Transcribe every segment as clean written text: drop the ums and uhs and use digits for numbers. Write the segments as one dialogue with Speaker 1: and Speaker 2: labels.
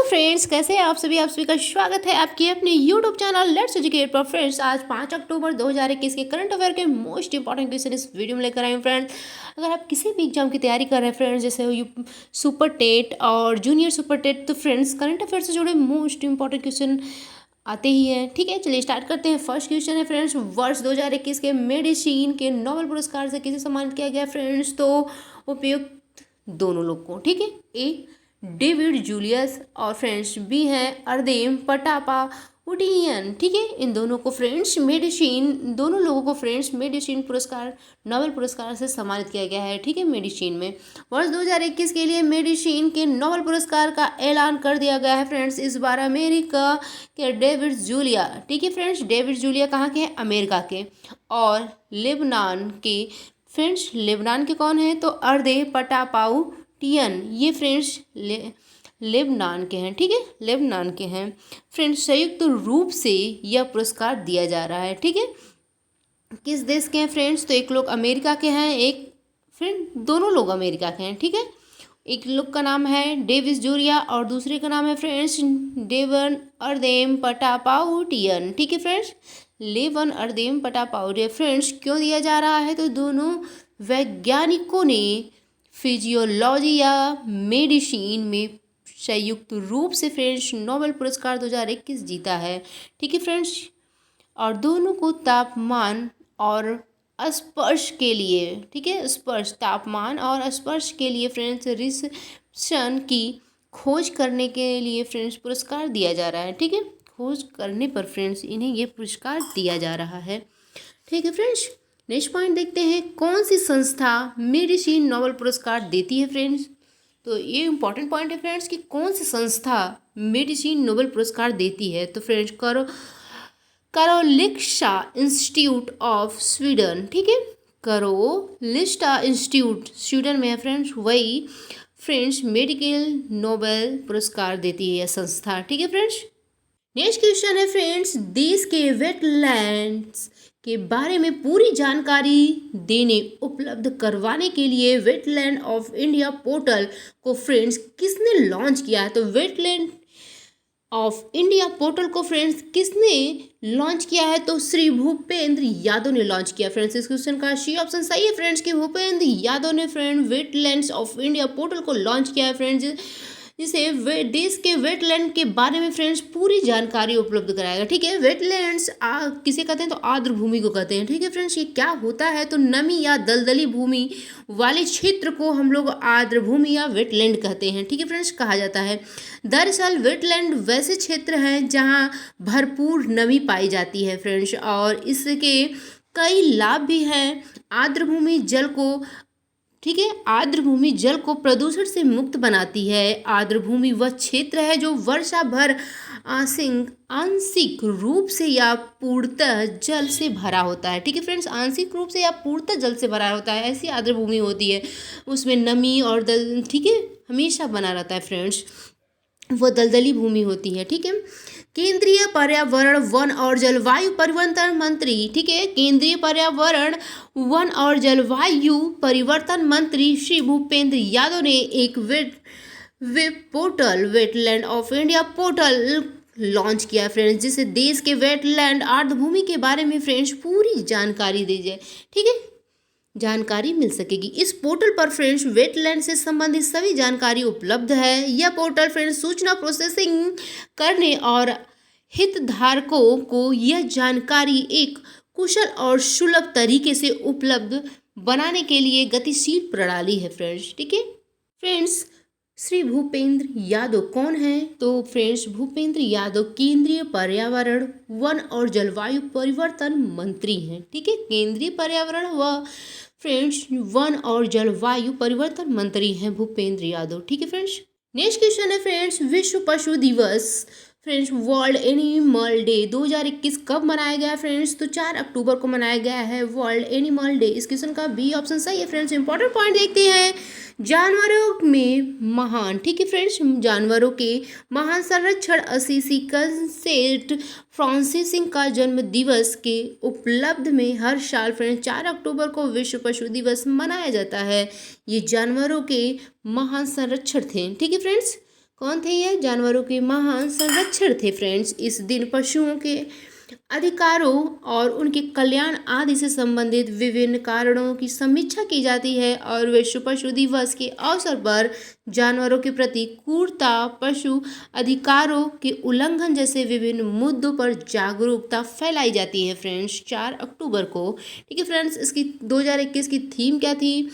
Speaker 1: Friends, कैसे हैं आप सभी। आप सभी का स्वागत है आपके अपने यूट्यूब चैनल लेट्स एजुकेट पर। फ्रेंड्स, आज 5 अक्टूबर 2021 के करंट अफेयर के मोस्ट इंपॉर्टेंट क्वेश्चन इस वीडियो में लेकर आए हैं। फ्रेंड्स, अगर आप किसी भी एग्जाम की तैयारी कर रहे हैं फ्रेंड्स, जैसे सुपर टेट और जूनियर सुपर टेट, तो फ्रेंड्स करंट अफेयर से जुड़े मोस्ट इंपॉर्टेंट क्वेश्चन आते ही हैं। ठीक है, चलिए स्टार्ट करते हैं। फर्स्ट क्वेश्चन है फ्रेंड्स, वर्ष 2021 के मेडिसिन के नोबेल पुरस्कार से किसे सम्मानित किया गया फ्रेंड्स। तो उपयुक्त दोनों लोग को, ठीक है, ए डेविड जूलियस और फ्रेंड्स बी हैं अर्देम पटापाउडियन। ठीक है, इन दोनों को फ्रेंड्स दोनों लोगों को फ्रेंड्स मेडिसिन पुरस्कार नोबेल पुरस्कार से सम्मानित किया गया है। ठीक है, मेडिसिन में वर्ष 2021 के लिए मेडिसिन के नोबेल पुरस्कार का ऐलान कर दिया गया है फ्रेंड्स। इस बार अमेरिका के डेविड जूलिया, ठीक है फ्रेंड्स, डेविड जूलिया कहाँ के हैं, अमेरिका के, और लेबनान के फ्रेंड्स, लेबनान के कौन है, तो अर्दे पटापाउडियन, ये फ्रेंड्स लेबनान के हैं। ठीक है, लेबनान के हैं फ्रेंड्स। संयुक्त रूप से यह पुरस्कार दिया जा रहा है। ठीक है, किस देश के हैं फ्रेंड्स, तो एक लोग अमेरिका के हैं, एक फ्रेंड दोनों लोग अमेरिका के हैं। ठीक है, एक लोग का नाम है डेविस जूलिया और दूसरे का नाम है फ्रेंड्स डेवन अर्देम पटापाउडियन। ठीक है फ्रेंड्स, लेवन अर्देम पटापाउडियन। फ्रेंड्स, क्यों दिया जा रहा है, तो दोनों वैज्ञानिकों ने फिजियोलॉजी या मेडिसिन में संयुक्त रूप से फ्रेंड्स नोबेल पुरस्कार 2021 जीता है। ठीक है फ्रेंड्स, और दोनों को तापमान और स्पर्श के लिए, ठीक है, स्पर्श, तापमान और स्पर्श के लिए फ्रेंड्स रिसेप्शन की खोज करने के लिए फ्रेंड्स पुरस्कार दिया जा रहा है। ठीक है, खोज करने पर फ्रेंड्स इन्हें ये पुरस्कार दिया जा रहा है। ठीक है फ्रेंड्स, नेक्स्ट पॉइंट देखते हैं, कौन सी संस्था मेडिसिन नोबेल पुरस्कार देती है फ्रेंड्स। तो ये इंपॉर्टेंट पॉइंट है फ्रेंड्स कि कौन सी संस्था मेडिसिन नोबेल पुरस्कार देती है। तो फ्रेंड्स कारोलिस्का इंस्टीट्यूट ऑफ स्वीडन। ठीक है, कारोलिस्का इंस्टीट्यूट स्वीडन में है फ्रेंड्स, वही फ्रेंड्स मेडिकल नोबेल पुरस्कार देती है यह संस्था। ठीक है फ्रेंड्स, नेक्स्ट क्वेश्चन है फ्रेंड्स, देश के वेटलैंड्स के बारे में पूरी जानकारी देने उपलब्ध करवाने के लिए वेटलैंड ऑफ इंडिया पोर्टल को फ्रेंड्स किसने लॉन्च किया है। तो वेटलैंड ऑफ इंडिया पोर्टल को फ्रेंड्स किसने लॉन्च किया है, तो श्री भूपेंद्र यादव ने लॉन्च किया। फ्रेंड्स, इस क्वेश्चन का सी ऑप्शन सही है फ्रेंड्स कि भूपेंद्र यादव ने friend wetlands of India portal को लॉन्च किया है फ्रेंड्स, जिसे देश के वेटलैंड के बारे में फ्रेंड्स पूरी जानकारी उपलब्ध कराएगा। ठीक है, वेटलैंड्स किसे कहते हैं, तो आर्द्र भूमि को कहते हैं। ठीक है फ्रेंड्स, ये क्या होता है, तो नमी या दलदली भूमि वाले क्षेत्र को हम लोग आर्द्र भूमि या वेटलैंड कहते हैं। ठीक है फ्रेंड्स, कहा जाता है। दरअसल वेटलैंड वैसे क्षेत्र हैं जहाँ भरपूर नमी पाई जाती है फ्रेंड्स, और इसके कई लाभ भी हैं। आर्द्र भूमि जल को, ठीक है, आर्द्र भूमि जल को प्रदूषण से मुक्त बनाती है। आर्द्र भूमि वह क्षेत्र है जो वर्षा भर आंशिक रूप से या पूर्णतः जल से भरा होता है। ठीक है फ्रेंड्स, आंशिक रूप से या पूर्णतः जल से भरा होता है, ऐसी आर्द्र भूमि होती है। उसमें नमी और ठीक है, हमेशा बना रहता है फ्रेंड्स, वो दलदली भूमि होती है। ठीक है, केंद्रीय पर्यावरण वन और जलवायु परिवर्तन मंत्री, ठीक है, केंद्रीय पर्यावरण वन और जलवायु परिवर्तन मंत्री श्री भूपेंद्र यादव ने एक web portal wetland of India portal launch किया फ्रेंड्स, जिसे देश के वेटलैंड आर्द्रभूमि के बारे में फ्रेंड्स पूरी जानकारी दी जाए। ठीक है, जानकारी मिल सकेगी। इस पोर्टल पर फ्रेंड्स वेटलैंड से संबंधित सभी जानकारी उपलब्ध है। यह पोर्टल फ्रेंड्स सूचना प्रोसेसिंग करने और हितधारकों को यह जानकारी एक कुशल और सुलभ तरीके से उपलब्ध बनाने के लिए गतिशील प्रणाली है फ्रेंड्स। ठीक है फ्रेंड्स, श्री भूपेंद्र यादव कौन है, तो फ्रेंड्स भूपेंद्र यादव केंद्रीय पर्यावरण वन और जलवायु परिवर्तन मंत्री हैं। ठीक है, केंद्रीय पर्यावरण व फ्रेंड्स वन और जलवायु परिवर्तन मंत्री हैं भूपेंद्र यादव। ठीक है फ्रेंड्स, नेक्स्ट क्वेश्चन है फ्रेंड्स, विश्व पशु दिवस फ्रेंड्स वर्ल्ड एनिमल डे 2021 कब मनाया गया है फ्रेंड्स, तो 4 अक्टूबर को मनाया गया है वर्ल्ड एनिमल डे। इस क्वेश्चन का बी ऑप्शन सही है फ्रेंड्स। इंपॉर्टेंट पॉइंट देखते हैं, जानवरों में महान, ठीक है फ्रेंड्स, जानवरों के महान संरक्षण असीसी सेंट फ्रांसिस का जन्म दिवस के उपलब्ध में हर साल फ्रेंड्स 4 अक्टूबर को विश्व पशु दिवस मनाया जाता है। ये जानवरों के महान संरक्षण थे। ठीक है फ्रेंड्स, कौन थे ये? जानवरों के महान संरक्षक थे फ्रेंड्स। इस दिन पशुओं के अधिकारों और उनके कल्याण आदि से संबंधित विभिन्न कारणों की समीक्षा की जाती है और विश्व पशु दिवस के अवसर पर जानवरों के प्रति क्रूरता, पशु अधिकारों के उल्लंघन जैसे विभिन्न मुद्दों पर जागरूकता फैलाई जाती है फ्रेंड्स 4 अक्टूबर को। ठीक है फ्रेंड्स, इसकी 2021 की थीम क्या थी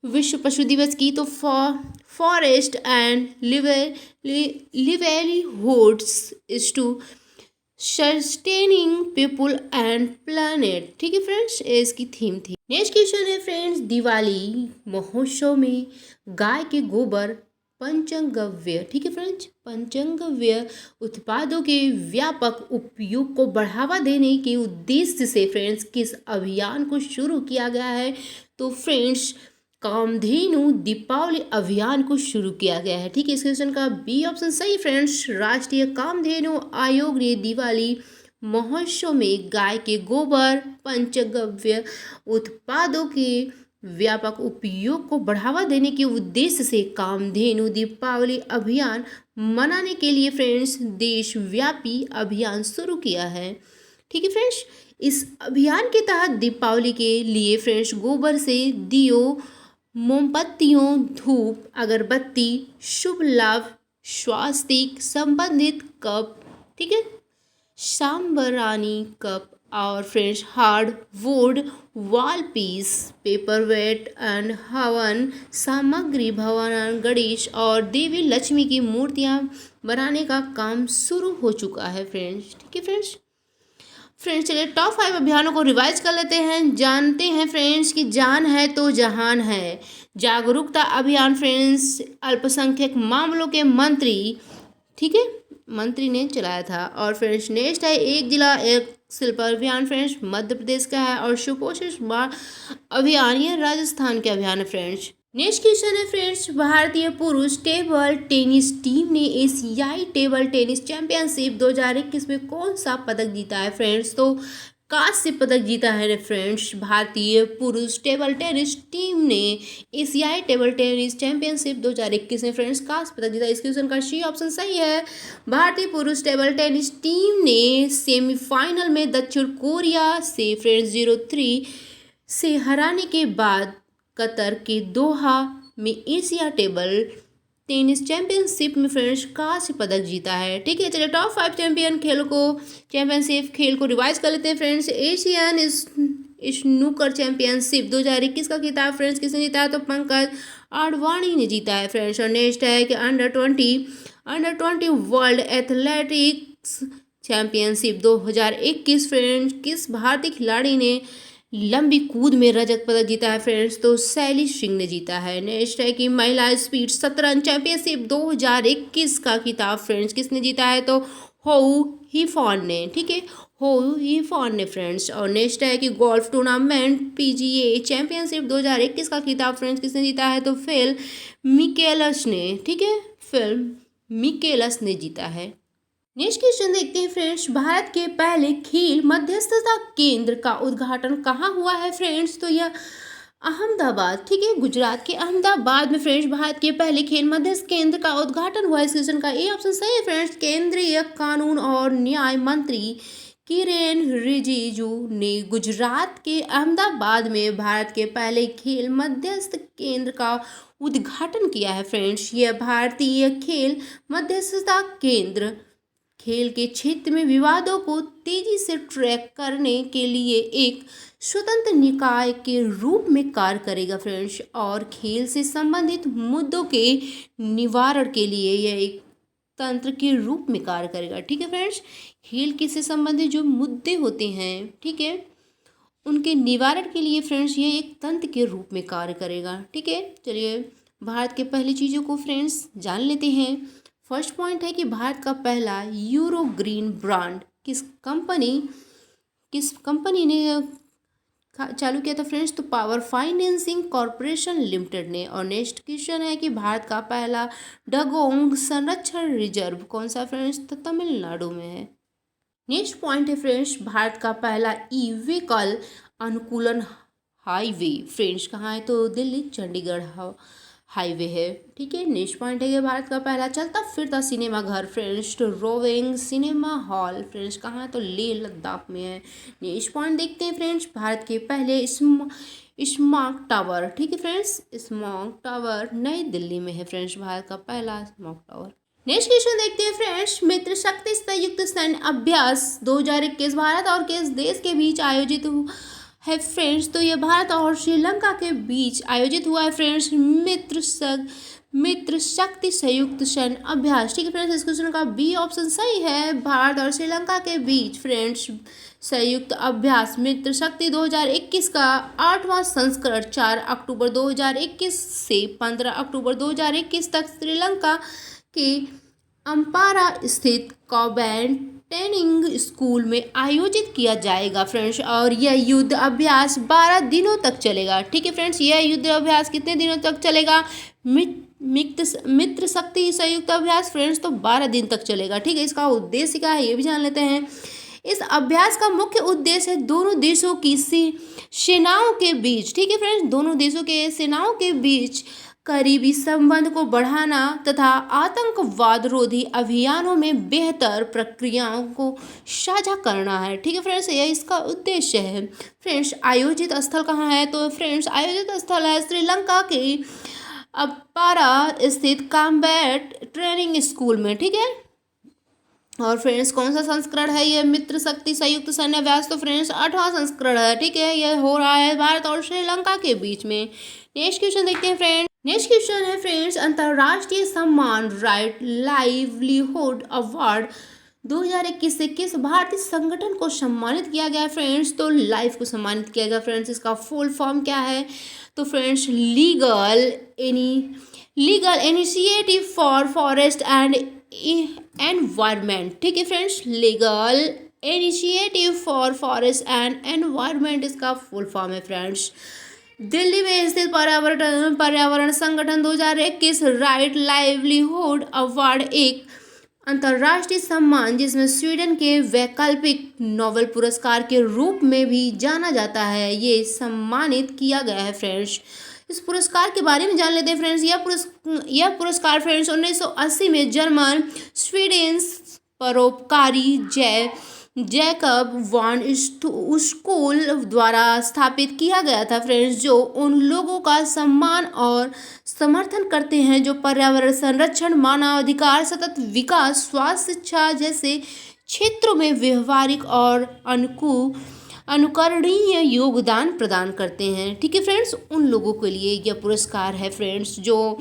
Speaker 1: विश्व पशु दिवस की? तो forest and livelihoods is to sustaining people and planet. ठीक है फ्रेंड्स, इसकी थीम थी। नेक्स्ट क्वेश्चन है फ्रेंड्स, दिवाली महोत्सव में गाय के गोबर पंचगव्य, ठीक है फ्रेंड्स, पंचगव्य उत्पादों के व्यापक उपयोग को बढ़ावा देने के उद्देश्य से फ्रेंड्स किस अभियान को शुरू किया गया है? तो फ्रेंड्स कामधेनु दीपावली अभियान को शुरू किया गया है। ठीक है, इस क्वेश्चन का बी ऑप्शन सही फ्रेंड्स। राष्ट्रीय कामधेनु आयोग ने दिवाली महोत्सव में गाय के गोबर पंचगव्य उत्पादों के व्यापक उपयोग को बढ़ावा देने के उद्देश्य से कामधेनु दीपावली अभियान मनाने के लिए फ्रेंड्स देशव्यापी अभियान शुरू किया है। ठीक है फ्रेंड्स, इस अभियान के तहत दीपावली के लिए फ्रेंड्स गोबर से दियो, मोमबत्तियों, धूप, अगरबत्ती, शुभ लाभ, स्वास्तिक संबंधित कप, ठीक है, सांबरानी कप और friends hardwood wall piece, paperweight and हवन सामग्री, भगवान गणेश और देवी लक्ष्मी की मूर्तियां बनाने का काम शुरू हो चुका है फ्रेंड्स। ठीक है फ्रेंड्स चलिए टॉप 5 अभियानों को रिवाइज कर लेते हैं। जानते हैं फ्रेंड्स कि जान है तो जहान है जागरूकता अभियान फ्रेंड्स अल्पसंख्यक मामलों के मंत्री, ठीक है, मंत्री ने चलाया था। और फ्रेंड्स नेक्स्ट है एक जिला एक शिल्प अभियान फ्रेंड्स मध्य प्रदेश का है। और सुपोषित बाल अभियान ये राजस्थान के अभियान है फ्रेंड्स। नेक्स्ट क्वेश्चन है फ्रेंड्स, भारतीय पुरुष टेबल टेनिस टीम ने एशियाई टेबल टेनिस चैंपियनशिप 2021 में कौन सा पदक जीता है फ्रेंड्स? तो कांस्य पदक जीता है फ्रेंड्स। भारतीय पुरुष टेबल टेनिस टीम ने एशियाई टेबल टेनिस चैंपियनशिप 2021 में फ्रेंड्स कांस्य पदक जीता। इस क्वेश्चन का सी ऑप्शन सही है। भारतीय पुरुष टेबल टेनिस टीम ने सेमीफाइनल में दक्षिण कोरिया से फ्रेंड्स 0-3 से हराने के बाद कतर के दोहा में एशिया टेबल टेनिस चैंपियनशिप में फ्रेंड्स कांस्य पदक जीता है। ठीक है, चलिए टॉप 5 चैंपियनशिप खेल को रिवाइज कर लेते हैं फ्रेंड्स। एशियन स्नूकर चैंपियनशिप 2021 का खिताब फ्रेंड्स किसने जीता है? तो पंकज आडवाणी ने जीता है फ्रेंड्स। और नेक्स्ट है कि under 20 world athletics championship 2021 friends किस भारतीय खिलाड़ी ने लंबी कूद में रजत पदक जीता है फ्रेंड्स? तो शैली सिंह ने जीता है। नेक्स्ट है कि महिला स्पीड शतरंज चैंपियनशिप 2021 का खिताब फ्रेंड्स किसने जीता है? तो होऊ हिफॉन ने, ठीक है, होऊ हिफॉन ने फ्रेंड्स। और नेक्स्ट है कि गोल्फ टूर्नामेंट पीजीए चैंपियनशिप 2021 का खिताब फ्रेंड्स किसने जीता है? तो फिल मिकेलस ने, ठीक है, फिल मिकेलस ने जीता है। नेक्स्ट क्वेश्चन देखते हैं फ्रेंड्स, भारत के पहले खेल मध्यस्थता केंद्र का उद्घाटन कहाँ हुआ है फ्रेंड्स? तो यह अहमदाबाद, ठीक है, गुजरात के अहमदाबाद में फ्रेंड्स भारत के पहले खेल मध्यस्थ केंद्र का उद्घाटन हुआ। इस क्वेश्चन का ए ऑप्शन सही है फ्रेंड्स। केंद्रीय कानून और न्याय मंत्री किरेन रिजिजू ने गुजरात के अहमदाबाद में भारत के पहले खेल मध्यस्थ केंद्र का उद्घाटन किया है फ्रेंड्स। यह भारतीय खेल मध्यस्थता केंद्र खेल के क्षेत्र में विवादों को तेजी से ट्रैक करने के लिए एक स्वतंत्र निकाय के रूप में कार्य करेगा फ्रेंड्स। और खेल से संबंधित मुद्दों के निवारण के लिए यह एक तंत्र के रूप में कार्य करेगा। ठीक है फ्रेंड्स, खेल के से संबंधित जो मुद्दे होते हैं, ठीक है, उनके निवारण के लिए फ्रेंड्स ये एक तंत्र के रूप में कार्य करेगा। ठीक है, चलिए भारत के पहली चीज़ों को फ्रेंड्स जान लेते हैं। फर्स्ट पॉइंट है कि भारत का पहला यूरो ग्रीन ब्रांड किस कंपनी ने चालू किया था फ्रेंड्स? तो पावर फाइनेंसिंग कॉरपोरेशन लिमिटेड ने। और नेक्स्ट क्वेश्चन है कि भारत का पहला डगोंग संरक्षण रिजर्व कौन सा फ्रेंड्स? तो तमिलनाडु में है। नेक्स्ट पॉइंट है फ्रेंड्स, भारत का पहला ई व्हीकल अनुकूलन हाईवे फ्रेंड्स कहाँ है? तो दिल्ली चंडीगढ़ हाईवे है। ठीक है, नेक्स्ट पॉइंट है ये भारत का पहला चलता फिरता सिनेमा घर फ्रेंड्स तो रोविंग सिनेमा हॉल फ्रेंड्स कहाँ है, तो लेह लद्दाख में है। नेक्स्ट पॉइंट देखते हैं फ्रेंड्स, भारत के पहले स्मार्ट टावर। ठीक है फ्रेंड्स, स्मार्ट टावर नई दिल्ली में है फ्रेंड्स, भारत का पहला स्मार्ट टावर। नेक्स्ट क्वेश्चन देखते हैं फ्रेंड्स, मित्र शक्ति संयुक्त सैन्य अभ्यास 2021 भारत और किस देश के बीच आयोजित है फ्रेंड्स, तो ये भारत और श्रीलंका के बीच आयोजित हुआ है फ्रेंड्स मित्र शक्ति संयुक्त सैन्य अभ्यास। ठीक है फ्रेंड्स, इस क्वेश्चन का बी ऑप्शन सही है, भारत और श्रीलंका के बीच फ्रेंड्स संयुक्त अभ्यास मित्र शक्ति 2021 का 8वां संस्करण 4 अक्टूबर 2021 से 15 अक्टूबर 2021 तक श्रीलंका के अम्पारा स्थित कॉम्बैट ट्रेनिंग स्कूल में आयोजित किया जाएगा फ्रेंड्स, और यह युद्ध अभ्यास 12 दिनों तक चलेगा। ठीक है फ्रेंड्स, यह युद्ध अभ्यास कितने दिनों तक चलेगा, मित्र शक्ति संयुक्त अभ्यास फ्रेंड्स तो 12 दिन तक चलेगा। ठीक है, इसका उद्देश्य क्या है ये भी जान लेते हैं। इस अभ्यास का मुख्य उद्देश्य है दोनों देशों की सेनाओं के बीच, ठीक है फ्रेंड्स, दोनों देशों के सेनाओं के बीच करीबी संबंध को बढ़ाना तथा आतंकवाद रोधी अभियानों में बेहतर प्रक्रियाओं को साझा करना है। ठीक है फ्रेंड्स, यह इसका उद्देश्य है। फ्रेंड्स, आयोजित स्थल कहाँ है, तो फ्रेंड्स आयोजित स्थल है श्रीलंका के अम्पारा स्थित कॉम्बैट ट्रेनिंग स्कूल में। ठीक है, और फ्रेंड्स कौन सा संस्करण है ये मित्र शक्ति संयुक्त सैन्य अभ्यास, तो फ्रेंड्स 8वां संस्करण है। ठीक है, यह हो रहा है भारत और श्रीलंका के बीच में। नेक्स्ट क्वेश्चन देखते हैं फ्रेंड्स, नेक्स्ट क्वेश्चन है फ्रेंड्स, अंतर्राष्ट्रीय सम्मान राइट लाइवलीहुड अवार्ड 2021 से किस भारतीय संगठन को सम्मानित किया गया है फ्रेंड्स, तो लाइफ को सम्मानित किया गया फ्रेंड्स। इसका फुल फॉर्म क्या है, तो friends legal initiative for forest and environment. ठीक है friends, legal initiative for forest and environment इसका फुल फॉर्म है फ्रेंड्स। दिल्ली में स्थित पर्यावरण संगठन 2021 राइट लाइवलीहुड अवार्ड एक अंतर्राष्ट्रीय सम्मान जिसमें स्वीडन के वैकल्पिक नोबेल पुरस्कार के रूप में भी जाना जाता है, ये सम्मानित किया गया है फ्रेंड्स। इस पुरस्कार के बारे में जान लेते हैं फ्रेंड्स। यह पुरस्कार फ्रेंड्स 1980 में जर्मन स्वीडेंस परोपकारी जैकब वॉन स्कूल द्वारा स्थापित किया गया था फ्रेंड्स, जो उन लोगों का सम्मान और समर्थन करते हैं जो पर्यावरण संरक्षण, मानवाधिकार, सतत विकास, स्वास्थ्य, शिक्षा जैसे क्षेत्रों में व्यवहारिक और अनुकरणीय योगदान प्रदान करते हैं। ठीक है फ्रेंड्स, उन लोगों के लिए यह पुरस्कार है फ्रेंड्स जो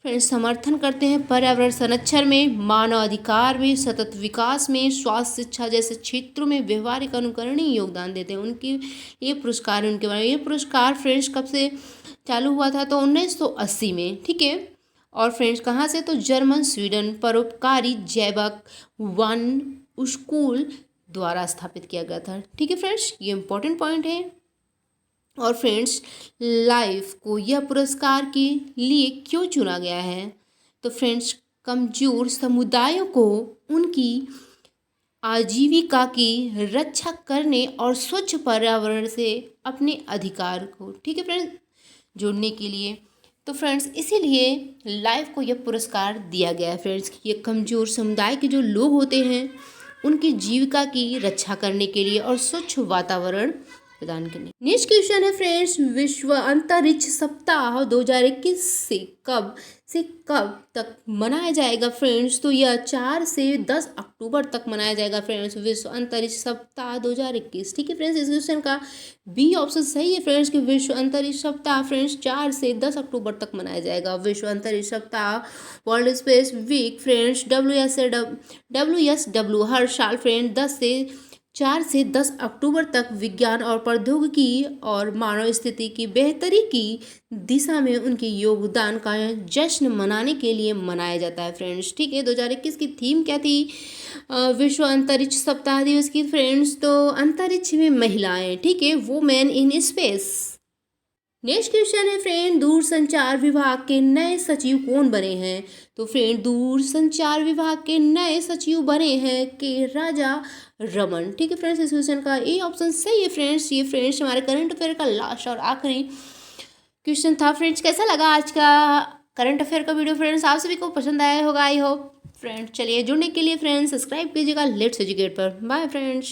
Speaker 1: फ्रेंड्स समर्थन करते हैं पर्यावरण संरक्षण में, मानव अधिकार में, सतत विकास में, स्वास्थ्य, शिक्षा जैसे क्षेत्रों में व्यवहारिक अनुकरणीय योगदान देते हैं, उनकी ये पुरस्कार है। उनके बारे में ये पुरस्कार फ्रेंड्स कब से चालू हुआ था, तो 1980 में। ठीक है, और फ्रेंड्स कहाँ से, तो जर्मन स्वीडन परोपकारी जैकब वॉन स्कूल द्वारा स्थापित किया गया था। ठीक है फ्रेंड्स, ये इंपॉर्टेंट पॉइंट है। और फ्रेंड्स लाइफ को यह पुरस्कार के लिए क्यों चुना गया है, तो फ्रेंड्स कमजोर समुदायों को उनकी आजीविका की रक्षा करने और स्वच्छ पर्यावरण से अपने अधिकार को, ठीक है फ्रेंड्स, जोड़ने के लिए, तो फ्रेंड्स इसीलिए लाइफ को यह पुरस्कार दिया गया है फ्रेंड्स। ये कमजोर समुदाय के जो लोग होते हैं उनकी जीविका की रक्षा करने के लिए और स्वच्छ वातावरण प्रदान करने। नेक्स्ट क्वेश्चन है फ्रेंड्स, विश्व अंतरिक्ष सप्ताह 2021 से कब तक मनाया जाएगा फ्रेंड्स, तो यह 4 से 10 अक्टूबर तक मनाया जाएगा फ्रेंड्स, विश्व अंतरिक्ष सप्ताह 2021। ठीक है फ्रेंड्स, इस क्वेश्चन का बी ऑप्शन सही है फ्रेंड्स कि विश्व अंतरिक्ष सप्ताह फ्रेंड्स 4 से 10 अक्टूबर तक मनाया जाएगा। विश्व अंतरिक्ष सप्ताह world space week friends WSW हर साल फ्रेंड्स 4 से 10 अक्टूबर तक विज्ञान और प्रौद्योगिकी और मानव स्थिति की बेहतरी की दिशा में उनके योगदान का जश्न मनाने के लिए मनाया जाता है फ्रेंड्स। ठीक है, 2021 की थीम क्या थी विश्व अंतरिक्ष सप्ताह दिवस की फ्रेंड्स, तो अंतरिक्ष में महिलाएं, ठीक है, women in space. Next question है फ्रेंड, दूरसंचार विभाग के नए सचिव कौन बने हैं, तो फ्रेंड दूरसंचार विभाग के नए सचिव बने हैं के राजा रमन। ठीक है फ्रेंड्स, इस क्वेश्चन का ए ऑप्शन सही है फ्रेंड्स। ये फ्रेंड्स हमारे करंट अफेयर का लास्ट और आखिरी क्वेश्चन था फ्रेंड्स। कैसा लगा आज का करंट अफेयर का वीडियो फ्रेंड्स आप सभी को पसंद आया होगा आई होप। फ्रेंड्स चलिए जुड़ने के लिए फ्रेंड्स सब्सक्राइब कीजिएगा लेट्स एजुकेट पर। Bye friends.